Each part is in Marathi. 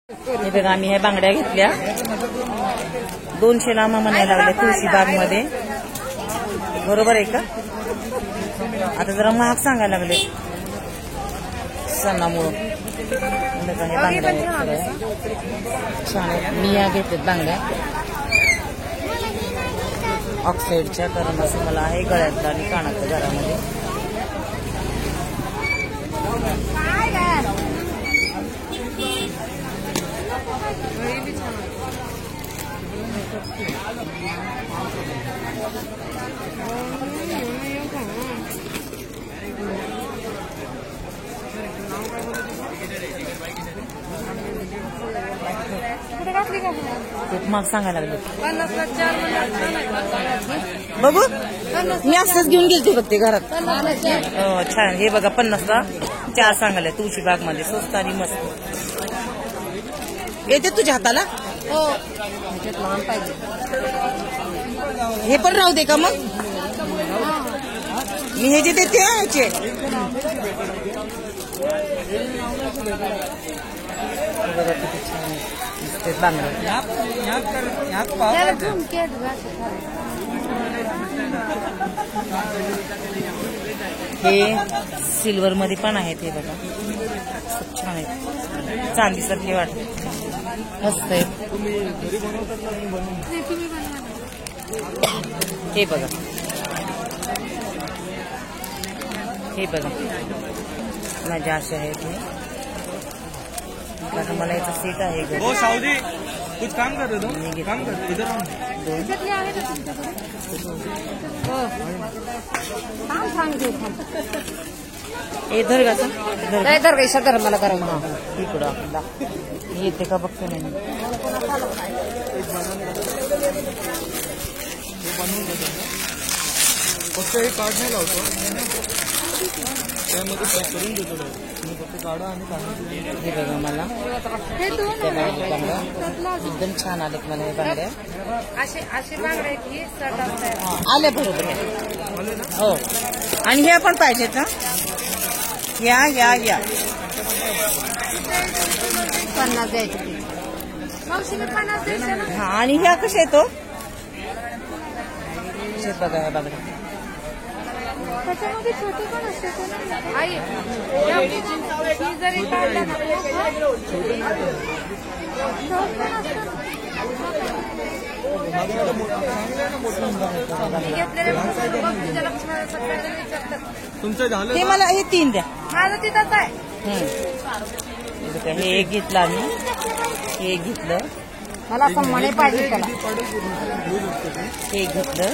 हे बघा आम्ही ह्या बांगड्या घेतल्या 200 ला म्हणायला लागले तुळशीबाग मध्ये. बरोबर आहे का? आता जरा महाग सांगायला लागले सणामुळं. हे बांगड्या छान आहेत. मी या घेतल्यात बांगड्या ऑक्साईडच्या, कारण असं मला आहे गळ्यातलं आणि कानातलं घरामध्ये. खूप महाग सांगायला लागले. बघू मी असंच घेऊन गेलते बघ ते घरात. छान. हे बघा 50 ला 4 सांगायला तुळशीबाग मध्ये. स्वस्त आणि मस्त. येते तुझ्या हाताला? हो. लहान पाहिजे. हे पण राहू दे का मग? मी हे जे देते ह्याचे बघा किती छान दिसते बांगड्या. हे सिल्वर मध्ये पण आहेत. हे बघा खूप छान आहेत. चांदीसारखे वाटते. मस्त आहे. हे बघा हे बघा माझ्या अशा आहेत. हे मला याचा सेट आहे. कुछ काम कर रहे हो? काम कर इधर इधर का धर मला करा. इकडं येते का बघतो नाही. फक्त हे कार्ड नाही लावतो त्यामध्ये पॅक करून देतो. मी फक्त काढा आणि हे बघा मला एकदम छान आले मला हे बांगड्या. आले बरोबर हो. आणि हे पण पाहिजेत ना? या या या 50 द्यायचे. हा. आणि ह्या कशा येतो? बघा ह्या बांगड्या त्याच्यामध्ये छोटे पण असते. तुमचं झालं ते मला हे 3 द्या. माझं तिथंच आहे. हे एक घेतलं आम्ही. हे एक घेतलं. मला सम्मान पाहिजे त्याला. हे एक घेतलं.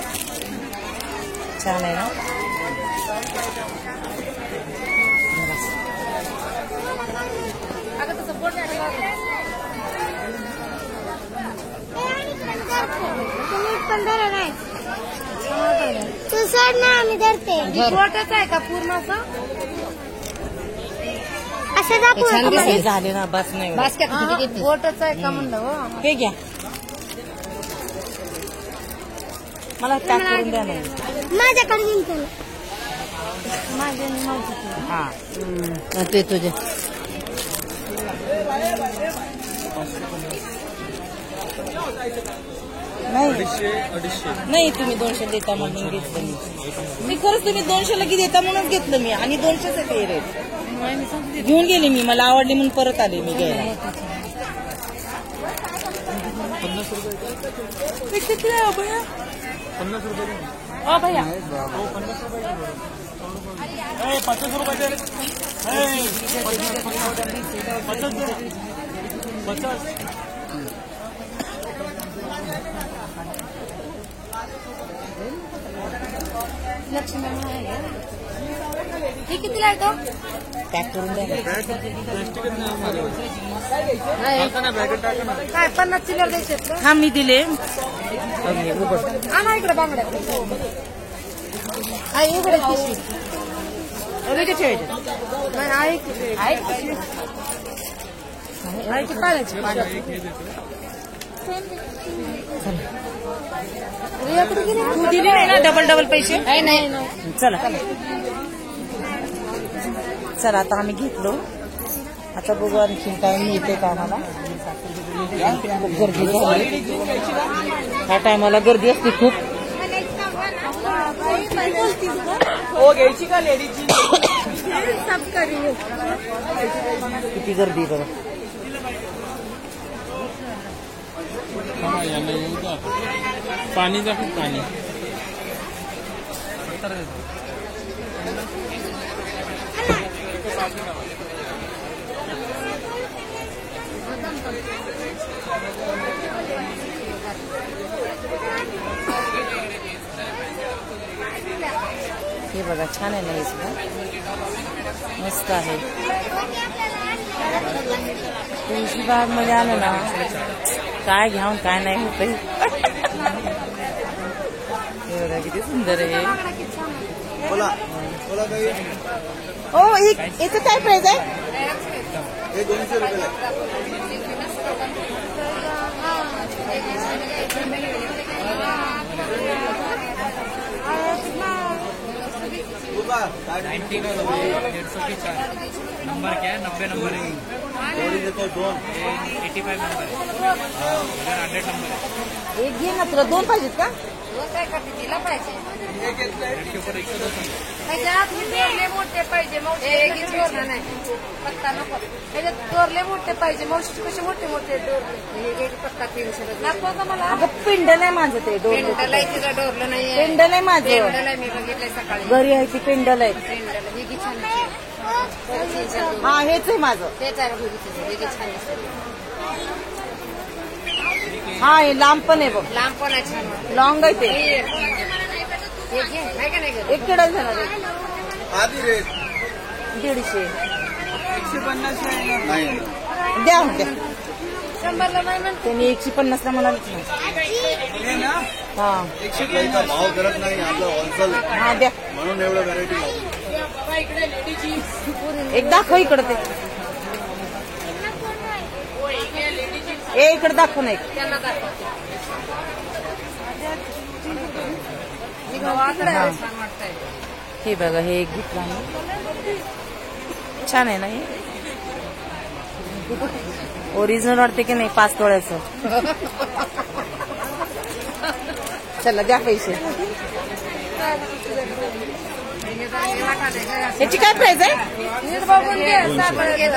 छान आहे ना? तू सर ना आम्ही धरते. छोटच आहे का पूर्ण असं? असं झाले ना बस नाही. छोटच आहे का म्हणलं? हे घ्या. मला पॅक करून द्या ना. माझ्याकडे घेऊन हा ते तुझे नाही तुम्ही 200 देता म्हणून घेतलं मी. खरंच तुम्ही 200 लगी देता म्हणून घेतलं मी. आणि 200 ते रेट घेऊन गेले मी. मला आवडली म्हणून परत आले मी घ्यायला. 50 रुपये. किती आहे भैया? 50 रुपये. हो भैया 50 रुपये. 50 रुपये. 50. हे कितीला आहे तो? पॅक करून द्या. काय 50 चिल्लर द्यायचे? हा मी दिले. आणा इकडे बांगड्या. आहे इकडे पिशवी. नाही आहे की पाण्याची तू दिली नाही ना डबल पैसे? नाही. चला चला आता आम्ही घेतलो. आता बघू आणखीन काय मिळते का आम्हाला. खूप गर्दी झाली ह्या टायमाला, गर्दी असते खूप. घ्यायची का लेडीजची? किती गर्दी बघा. पाणी दाखव पाणी. हे बघा छान आहे ना, हे सुद्धा मस्त आहे. तुळशी बाग मध्ये आलं ना, काय घ्यावं काय नाही होत. हे बघा किती सुंदर आहे. हो, याचं काय प्राइस आहे? हे 200 रुपये. नंबर क्या है? 90 नंबर है. तो 85 नंबर है. 100 नंबर है. एक घे ना, तुला दोन पाहिजेत का? तिला पाहिजे के ऊपर 102 त्याच्यात तोरले मोठे पाहिजे. नाही पत्ता नको. त्याच्यात तोरले मोठे पाहिजे. मावशी कसे मोठे मोठे डोरले. पत्ता 300 नको का मला. अगं पिंड नाही माझं, ते डोरलं. पेंडल आहे तिला डोरलं नाही. पिंड नाही माझं, पेंडल आहे मी बघितलंय सकाळी. घरी आहे ती पिंडल आहे. पेंडल ही की छान आहे. हा हेच आहे माझं. तेच आहे बघितलं. हे की छान आहे. हा हे लांब पण आहे बघ, लांब पण आहे छान वाटतं. लॉंग आहे ते. हे घे. आहे का नाही गं? एक किडा झाला रे, आधी रेट 150. 150 नाही. द्या द्या. 100ला नाही म्हणते. त्यांनी 150 ला म्हणाल ना. हा इथला भाव करत नाही आपलं होलसेल, हा द्या. म्हणून एवढं व्हरायटी लावतो. एक दाखव इकडं ते. ए इकडे दाखव ना एक. त्यांना दाखवते. मी गावाकडे आहे, छान वाटतंय. हे बघा, हे एक घेतलं आहे. छान आहे ना हे. ओरिजिनल वाटते की नाही 5 तोळ्याचं. चला द्या पैसे. याची काय प्राइस आहे? नीट बघून घे. साखर घे.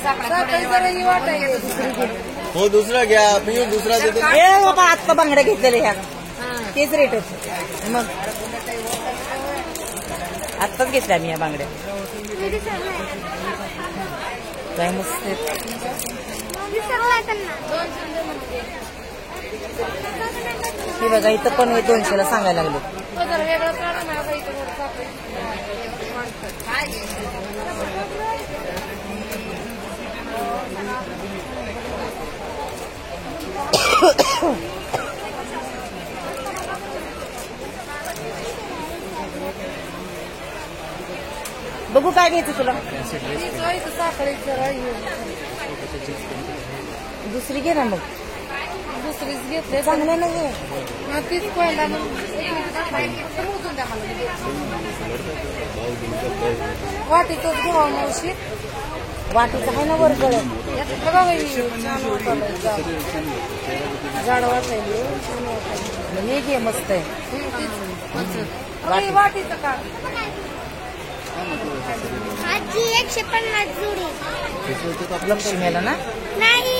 साखर जरा ही वाटायला दुसरी घे. हो दुसरा घ्या, पिऊ दुसरा देतो. ए बाबा आत्ता बांगड्या घेतलेल्या ह्या तेच रेट आहेत. मग आत्ताच घेतल्या आम्ही या बांगड्या. काय मस्त आहेत. हे बघा इथं पण हे 200 ला सांगायला लागले. तो जरा वेगळं काढा ना बाई, इथं वर साखर. काय घे. बघू काय घ्यायचं तुला. इथं साखर एक जरा हे. दुसरी घे ना मग. दुसरीच घेतले. चांगले नाही तीच पहिला मोजून द्या मला. वाटीतच घेवा मावशी. वाटीचं आहे ना वरगळ. बघा बाई छान वाटायला. झाड वाटायला छान वाटायला. हे घे मस्त आहे. वाटीचं का? आजी 150 जुडी. लक्ष्मीला ना. नाही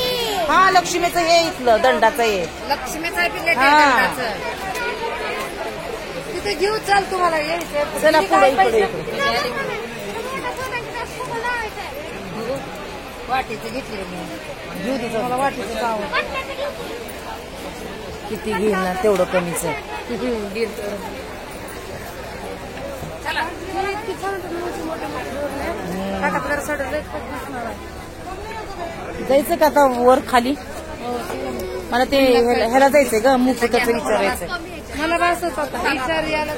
हा लक्ष्मीचं हे इथलं दंडाचं हे. लक्ष्मीचं आहे पिल्ले. हा. तिथे घेऊ. चाल तुम्हाला यायचं. चला पुढे इकडे इकडे. वाटीचं घेतले मी. घेऊ तिथं. मला वाटीचं आवड. किती घेईल ना तेवढं कमीच आहे. जायचं का आता वर खाली. मला ते ह्याला जायचंय ग, मुकुटाचं विचारायचंय. मला बसच होता विचार यायला.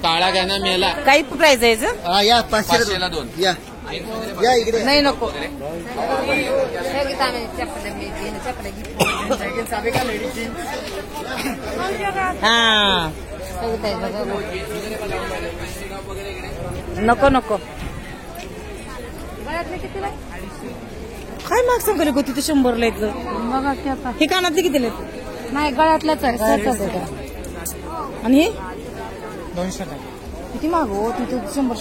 काळा गाणं मेला. काही प्राइस आहे याचं? हा या 500 ला 2. या या इकडे. नाही नको. हा नको नको गळ्यातले कितीला काय माग सांगले गो तिथे 100ला येतलं बघा की आता हे कानातले कितीला नाही गळ्यातलाच आहे सहजच आहे. आणि हे 200 किती माग हो तिथे 100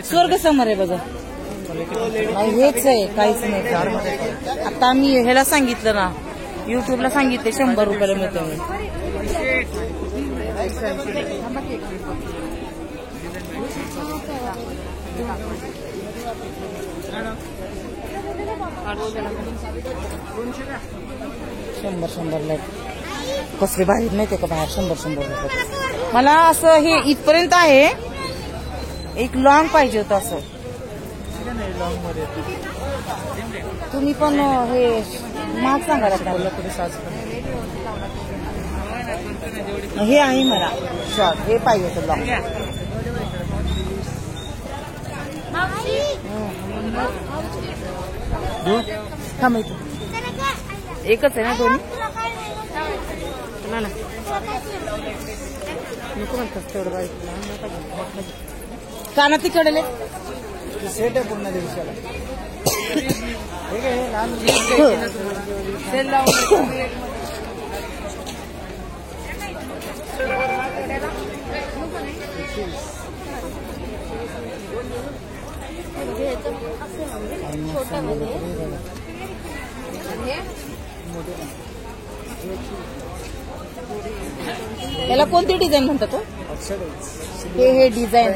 स्वर्ग समोर आहे बघा नाही हेच आहे काहीच नाही आता मी ह्याला सांगितलं ना युट्यूबला सांगितले 100 रुपयाला मिळतं मी शंभर लाईट कसले बाहेर नाही ते का बाहेर 100 रुपये मला असं हे इथपर्यंत आहे एक लॉंग पाहिजे होतं असं तुम्ही पण हे महाग सांगा हे आहे मला शॉर्ट हे पाहिजे होतं लॉंग थांब इथं एकच आहे ना दोन्ही नको म्हणतात तेवढं कानात तिकडले सेट आहे पूर्ण दिवसाला याला कोणती डिझाईन म्हणतात तो हे डिझाईन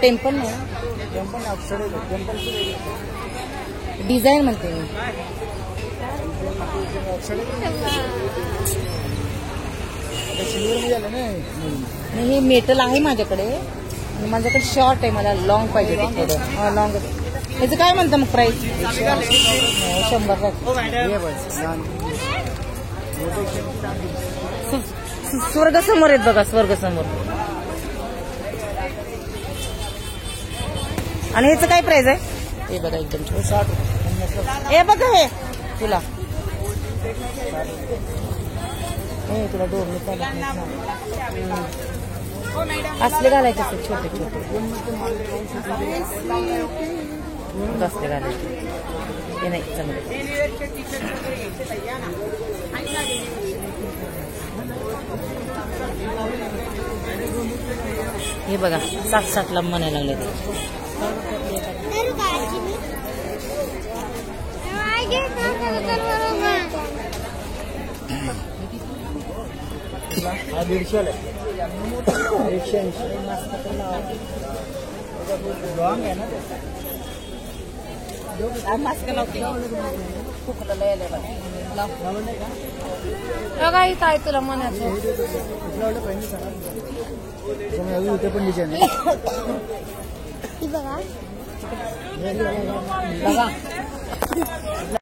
टेम्पल नाही डिझाईन म्हणते मी नाही हे मेटल आहे माझ्याकडे माझ्याकडे शॉर्ट आहे मला लॉंग पाहिजे थोडं लॉंग याचं काय म्हणतं मग प्राइस 100 स्वर्ग समोर आहेत बघा स्वर्ग समोर आणि ह्याचं काय प्राइस आहे हे बघा एकदम 60 हे बघा हे तुला तुला दोन असले घालायचे असते छोटे छोटे असले घालायचे हे नाही चांगले हे बघा 60 ला म्हणायला लागले हा 150 लॉंग आहे ना मास्क लावते बघा इथं आहे तुला म्हणायचं इथे पण डिझाईन ही बघा बघा